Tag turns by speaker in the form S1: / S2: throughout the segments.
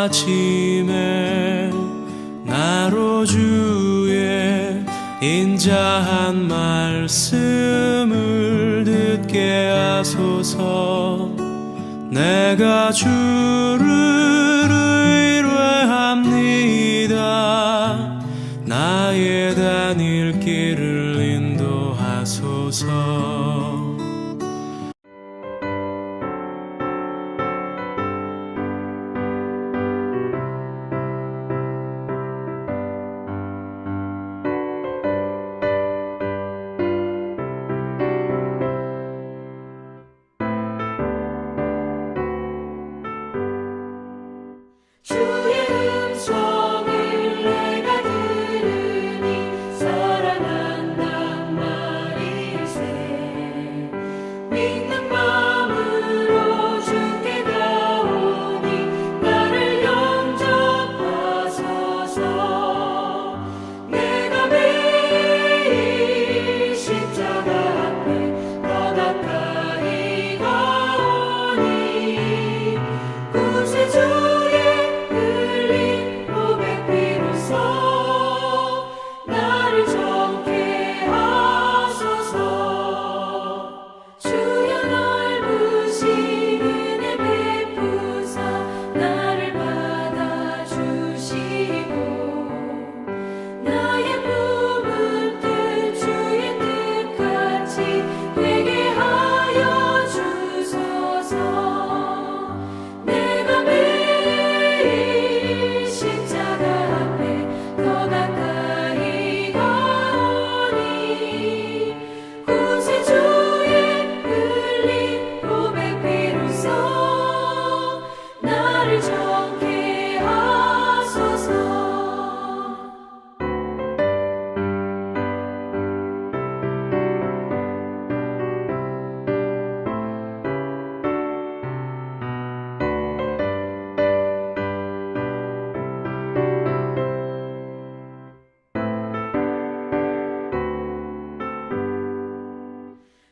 S1: 아침에 나로 주의 인자한 말씀을 듣게 하소서. 내가 주를 의뢰합니다. 나의 다닐 길을 인도하소서.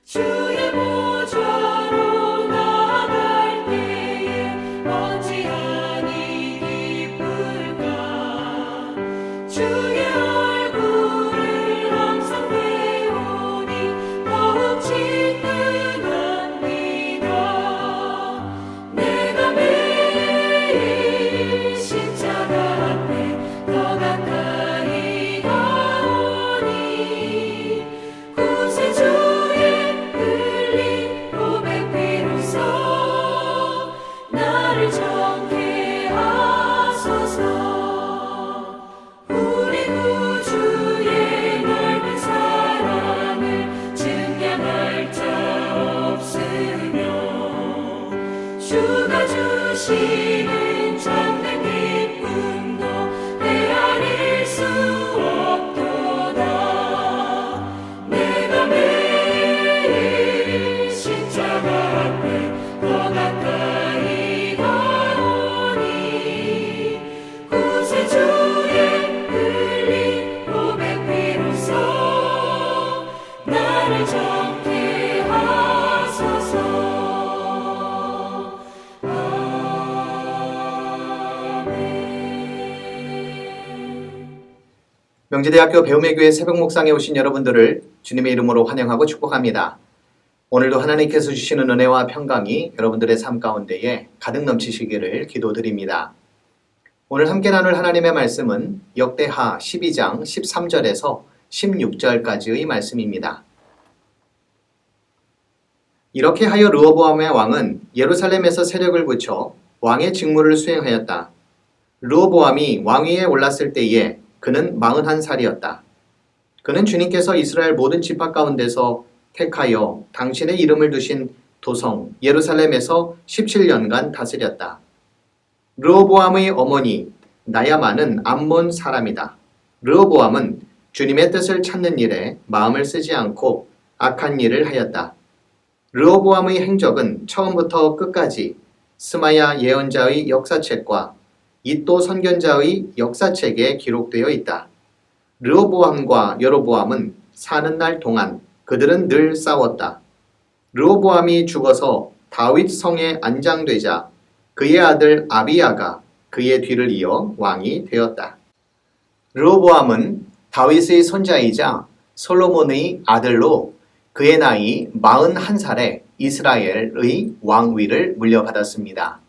S2: 주의 보좌로 나아갈 때에 어찌하니 기쁠까. 주의 얼굴을 항상 배우니 더욱 친근합니다. 내가 매일 십자가 앞에 더 가까이 가오니 구세주 나를 정케 하소서. 우리 구주의 넓은 사랑을 증량할 자 없으며 주가 주시는 참된 기쁨도 헤아릴 수 없도다. 내가 매일 십자가 앞에 더 가까이 가오니 구세주의 흘린 고백 비로소 나를 정케 하소서. 아멘.
S3: 명지대학교 배움의 교회 새벽 묵상에 오신 여러분들을 주님의 이름으로 환영하고 축복합니다. 오늘도 하나님께서 주시는 은혜와 평강이 여러분들의 삶 가운데에 가득 넘치시기를 기도드립니다. 오늘 함께 나눌 하나님의 말씀은 역대하 12장 13절에서 16절까지의 말씀입니다. 이렇게 하여 르호보암의 왕은 예루살렘에서 세력을 붙여 왕의 직무를 수행하였다. 르호보암이 왕위에 올랐을 때에 그는 41살이었다. 그는 주님께서 이스라엘 모든 지파 가운데서 택하여 당신의 이름을 두신 도성 예루살렘에서 17년간 다스렸다. 르호보암의 어머니 나야만은 암몬 사람이다. 르호보암은 주님의 뜻을 찾는 일에 마음을 쓰지 않고 악한 일을 하였다. 르호보암의 행적은 처음부터 끝까지 스마야 예언자의 역사책과 이도 선견자의 역사책에 기록되어 있다. 르호보암과 여로보암은 사는 날 동안 그들은 늘 싸웠다. 르호보암이 죽어서 다윗 성에 안장되자 그의 아들 아비야가 그의 뒤를 이어 왕이 되었다. 르호보암은 다윗의 손자이자 솔로몬의 아들로 그의 나이 41살에 이스라엘의 왕위를 물려받았습니다.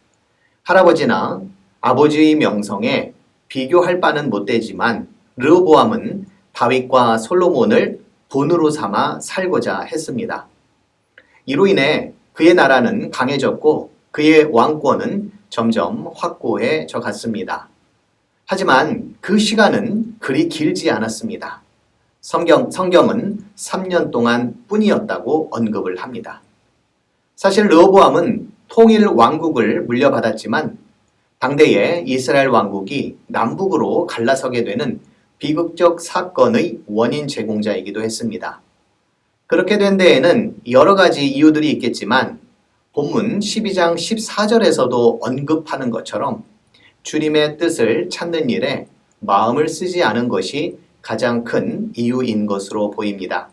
S3: 할아버지나 아버지의 명성에 비교할 바는 못되지만 르호보암은 다윗과 솔로몬을 본으로 삼아 살고자 했습니다. 이로 인해 그의 나라는 강해졌고 그의 왕권은 점점 확고해져 갔습니다. 하지만 그 시간은 그리 길지 않았습니다. 성경은 3년 동안 뿐이었다고 언급을 합니다. 사실 르호보암은 통일 왕국을 물려받았지만 당대의 이스라엘 왕국이 남북으로 갈라서게 되는 비극적 사건의 원인 제공자이기도 했습니다. 그렇게 된 데에는 여러 가지 이유들이 있겠지만 본문 12장 14절에서도 언급하는 것처럼 주님의 뜻을 찾는 일에 마음을 쓰지 않은 것이 가장 큰 이유인 것으로 보입니다.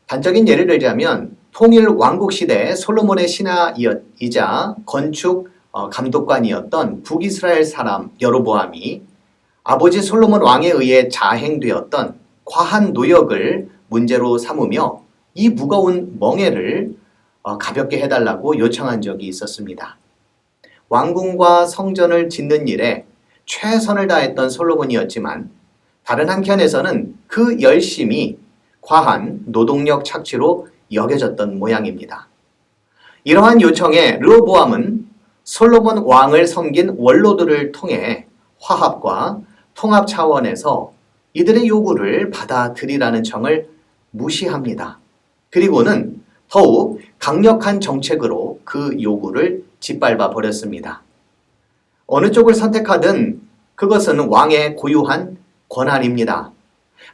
S3: 단적인 예를 들자면 통일 왕국 시대 솔로몬의 신하이자 건축 감독관이었던 북이스라엘 사람 여로보암이 아버지 솔로몬 왕에 의해 자행되었던 과한 노역을 문제로 삼으며 이 무거운 멍에를 가볍게 해달라고 요청한 적이 있었습니다. 왕궁과 성전을 짓는 일에 최선을 다했던 솔로몬이었지만 다른 한켠에서는 그 열심이 과한 노동력 착취로 여겨졌던 모양입니다. 이러한 요청에 르호보암은 솔로몬 왕을 섬긴 원로들을 통해 화합과 통합 차원에서 이들의 요구를 받아들이라는 청을 무시합니다. 그리고는 더욱 강력한 정책으로 그 요구를 짓밟아 버렸습니다. 어느 쪽을 선택하든 그것은 왕의 고유한 권한입니다.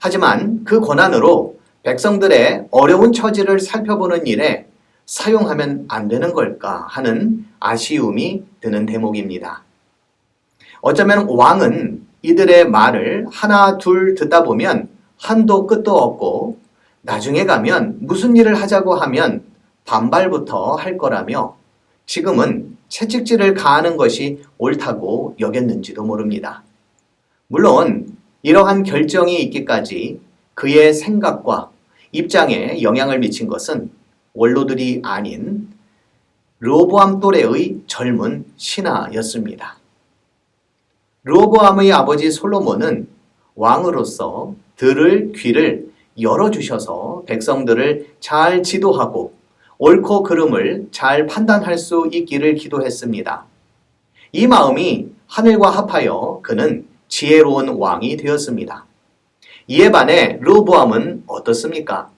S3: 하지만 그 권한으로 백성들의 어려운 처지를 살펴보는 일에 사용하면 안 되는 걸까 하는 아쉬움이 드는 대목입니다. 어쩌면 왕은 이들의 말을 하나 둘 듣다 보면 한도 끝도 없고 나중에 가면 무슨 일을 하자고 하면 반발부터 할 거라며 지금은 채찍질을 가하는 것이 옳다고 여겼는지도 모릅니다. 물론 이러한 결정이 있기까지 그의 생각과 입장에 영향을 미친 것은 원로들이 아닌 르호보암 또래의 젊은 신하였습니다. 르호보암의 아버지 솔로몬은 왕으로서 들을 귀를 열어주셔서 백성들을 잘 지도하고 옳고 그름을 잘 판단할 수 있기를 기도했습니다. 이 마음이 하늘과 합하여 그는 지혜로운 왕이 되었습니다. 이에 반해 르호보암은 어떻습니까?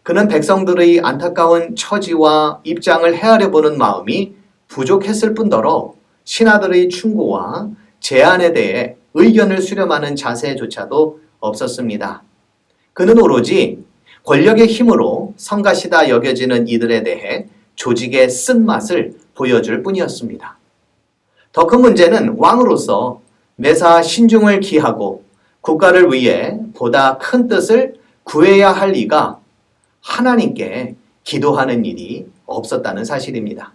S3: 그는 백성들의 안타까운 처지와 입장을 헤아려 보는 마음이 부족했을 뿐더러 신하들의 충고와 제안에 대해 의견을 수렴하는 자세조차도 없었습니다. 그는 오로지 권력의 힘으로 성가시다 여겨지는 이들에 대해 조직의 쓴맛을 보여줄 뿐이었습니다. 더 큰 문제는 왕으로서 매사 신중을 기하고 국가를 위해 보다 큰 뜻을 구해야 할 이가 하나님께 기도하는 일이 없었다는 사실입니다.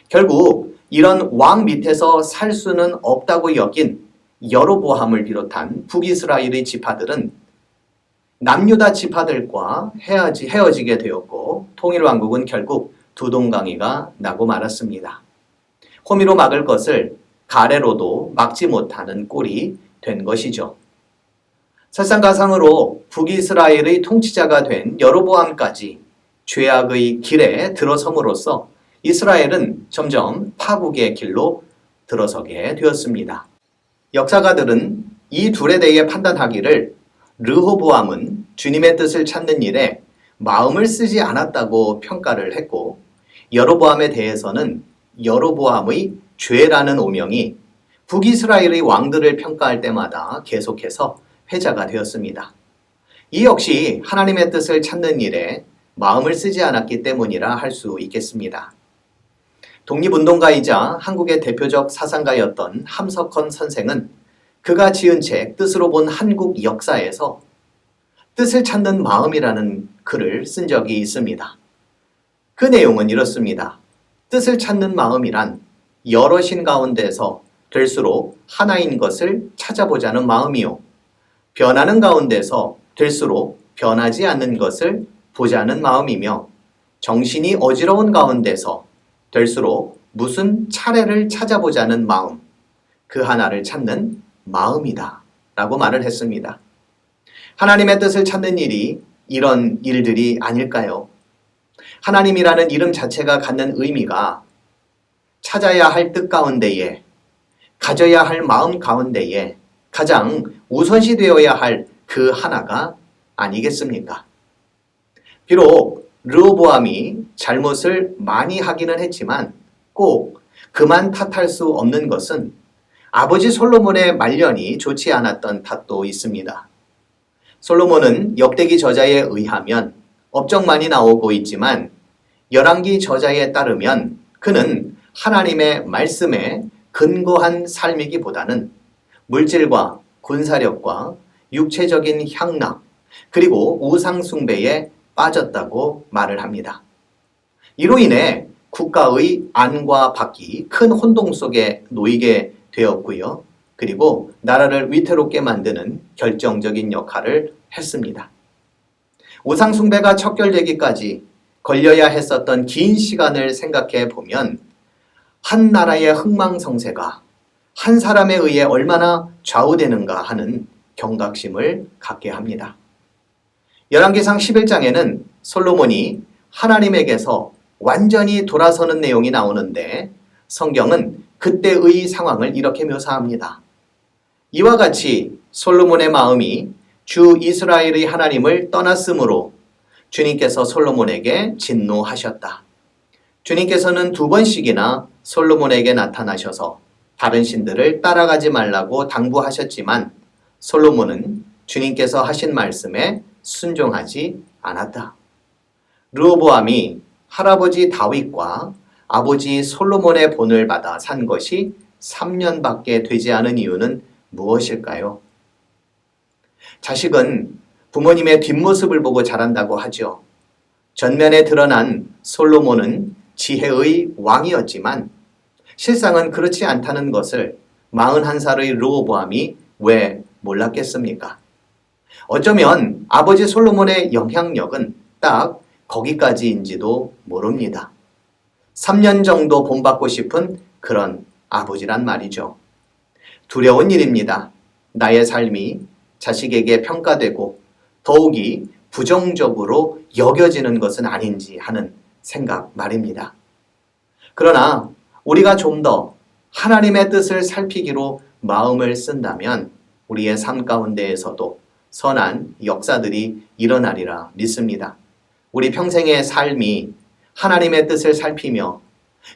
S3: 결국 이런 왕 밑에서 살 수는 없다고 여긴 여로보암을 비롯한 북이스라엘의 지파들은 남유다 지파들과 헤어지게 되었고 통일왕국은 결국 두동강이가 나고 말았습니다. 호미로 막을 것을 가래로도 막지 못하는 꼴이 된 것이죠. 설상가상으로 북이스라엘의 통치자가 된 여로보암까지 죄악의 길에 들어섬으로써 이스라엘은 점점 파국의 길로 들어서게 되었습니다. 역사가들은 이 둘에 대해 판단하기를 르호보암은 주님의 뜻을 찾는 일에 마음을 쓰지 않았다고 평가를 했고 여로보암에 대해서는 여로보암의 죄라는 오명이 북이스라엘의 왕들을 평가할 때마다 계속해서 회자가 되었습니다. 이 역시 하나님의 뜻을 찾는 일에 마음을 쓰지 않았기 때문이라 할 수 있겠습니다. 독립운동가이자 한국의 대표적 사상가였던 함석헌 선생은 그가 지은 책 뜻으로 본 한국 역사에서 뜻을 찾는 마음이라는 글을 쓴 적이 있습니다. 그 내용은 이렇습니다. 뜻을 찾는 마음이란 여럿인 가운데서 될수록 하나인 것을 찾아보자는 마음이요. 변하는 가운데서 될수록 변하지 않는 것을 보자는 마음이며 정신이 어지러운 가운데서 될수록 무슨 차례를 찾아보자는 마음, 그 하나를 찾는 마음이다 라고 말을 했습니다. 하나님의 뜻을 찾는 일이 이런 일들이 아닐까요? 하나님이라는 이름 자체가 갖는 의미가 찾아야 할 뜻 가운데에, 가져야 할 마음 가운데에 가장 우선시 되어야 할 그 하나가 아니겠습니까? 비록 르호보암이 잘못을 많이 하기는 했지만 꼭 그만 탓할 수 없는 것은 아버지 솔로몬의 말년이 좋지 않았던 탓도 있습니다. 솔로몬은 역대기 저자에 의하면 업적만이 나오고 있지만 열왕기 저자에 따르면 그는 하나님의 말씀에 근거한 삶이기보다는 물질과 군사력과 육체적인 향락 그리고 우상 숭배에 빠졌다고 말을 합니다. 이로 인해 국가의 안과 밖이 큰 혼동 속에 놓이게 되었고요. 그리고 나라를 위태롭게 만드는 결정적인 역할을 했습니다. 우상 숭배가 척결되기까지 걸려야 했었던 긴 시간을 생각해 보면 한 나라의 흥망성쇠가 한 사람에 의해 얼마나 좌우되는가 하는 경각심을 갖게 합니다. 열왕기상 11장에는 솔로몬이 하나님에게서 완전히 돌아서는 내용이 나오는데 성경은 그때의 상황을 이렇게 묘사합니다. 이와 같이 솔로몬의 마음이 주 이스라엘의 하나님을 떠났으므로 주님께서 솔로몬에게 진노하셨다. 주님께서는 2번씩이나 솔로몬에게 나타나셔서 다른 신들을 따라가지 말라고 당부하셨지만 솔로몬은 주님께서 하신 말씀에 순종하지 않았다. 르호보암이 할아버지 다윗과 아버지 솔로몬의 본을 받아 산 것이 3년밖에 되지 않은 이유는 무엇일까요? 자식은 부모님의 뒷모습을 보고 자란다고 하죠. 전면에 드러난 솔로몬은 지혜의 왕이었지만 실상은 그렇지 않다는 것을 41살의 르호보암이 왜 몰랐겠습니까? 어쩌면 아버지 솔로몬의 영향력은 딱 거기까지인지도 모릅니다. 3년 정도 본받고 싶은 그런 아버지란 말이죠. 두려운 일입니다. 나의 삶이 자식에게 평가되고 더욱이 부정적으로 여겨지는 것은 아닌지 하는 생각 말입니다. 그러나 우리가 좀 더 하나님의 뜻을 살피기로 마음을 쓴다면 우리의 삶 가운데에서도 선한 역사들이 일어나리라 믿습니다. 우리 평생의 삶이 하나님의 뜻을 살피며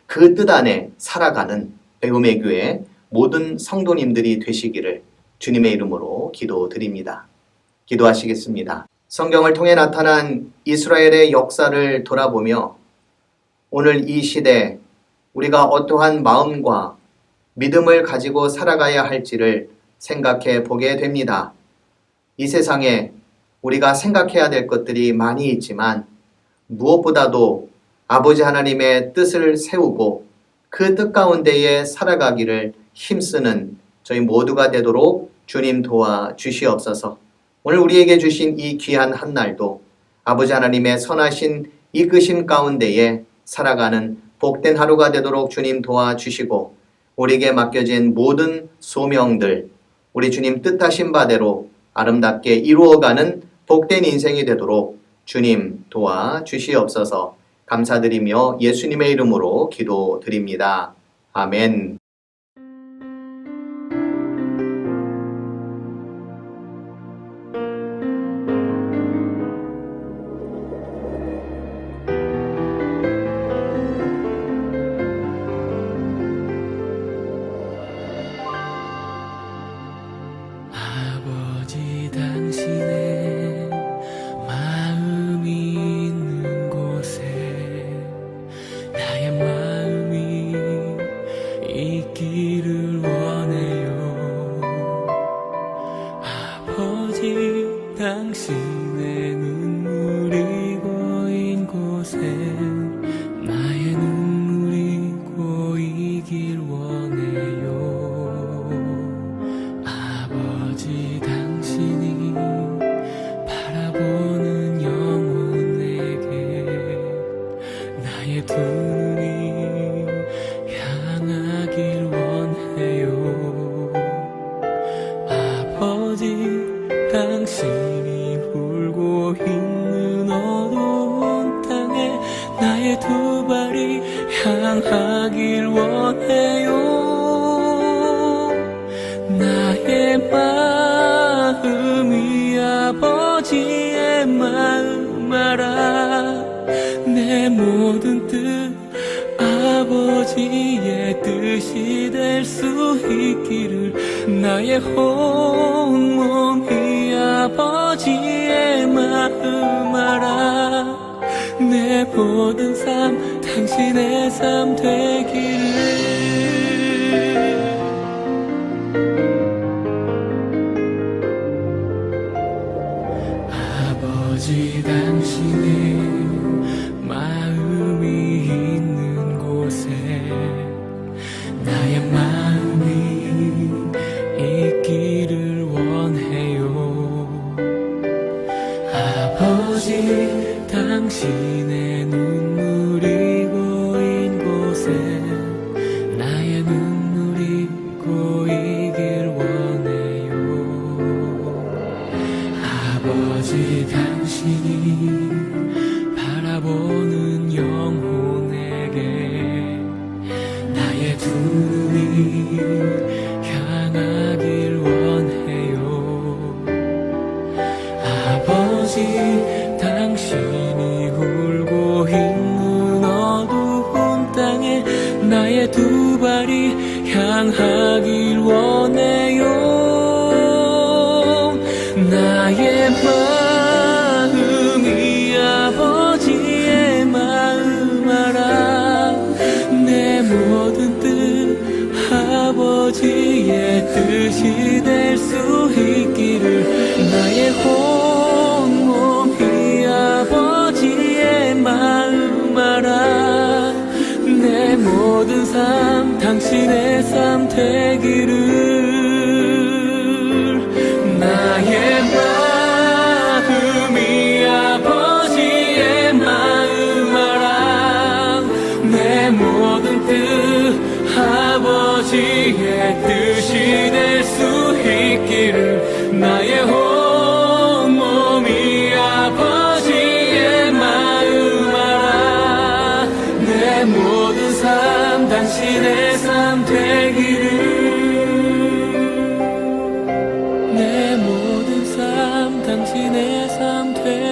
S3: 그 뜻 안에 살아가는 배움의 교회 모든 성도님들이 되시기를 주님의 이름으로 기도드립니다. 기도하시겠습니다. 성경을 통해 나타난 이스라엘의 역사를 돌아보며 오늘 이 시대 우리가 어떠한 마음과 믿음을 가지고 살아가야 할지를 생각해 보게 됩니다. 이 세상에 우리가 생각해야 될 것들이 많이 있지만 무엇보다도 아버지 하나님의 뜻을 세우고 그 뜻 가운데에 살아가기를 힘쓰는 저희 모두가 되도록 주님 도와 주시옵소서. 오늘 우리에게 주신 이 귀한 한 날도 아버지 하나님의 선하신 이끄심 가운데에 살아가는 복된 하루가 되도록 주님 도와주시고 우리에게 맡겨진 모든 소명들 우리 주님 뜻하신 바대로 아름답게 이루어가는 복된 인생이 되도록 주님 도와주시옵소서. 감사드리며 예수님의 이름으로 기도드립니다. 아멘.
S1: 아버지 당신의 마음이 있는 곳에 나의 마음이 향하길 원해요. 나의 마음이 아버지의 마음 알아. 내 모든 뜻 아버지의 뜻이 될 수 있기를. 나의 온몸이 아버지의 마음 알아. 내 모든 삶 당신의 삶 되기를. 아버지 당신의 마음이 있는 곳에 나의 마음이 있기를 원해요. 아버지 당신의 눈물이 고인 곳에 나의 눈물이 고이길 원해요. 아버지 당신이 바라보는 영혼에게 나의 두 눈이 향하길 원해요. 아버지 당신이 울고 있는 어두운 땅에 나의 두 발이 향하길 원해요. 나의 마음이 아버지의 마음 알아. 내 모든 뜻 아버지의 뜻이 될 수 있기를. 나의 온몸이 아버지의 마음 알아. 내 모든 삶 당신의 삶 되기를. 나의 마음이 아버지의 마음 알아. 내 모든 뜻 아버지의 뜻이 될 수 있기를. 나의 온몸이 아버지의 마음 알아. 내 모든 삶 당신의 삶 되기를. 내 모든 삶 당신의 삶 되기를.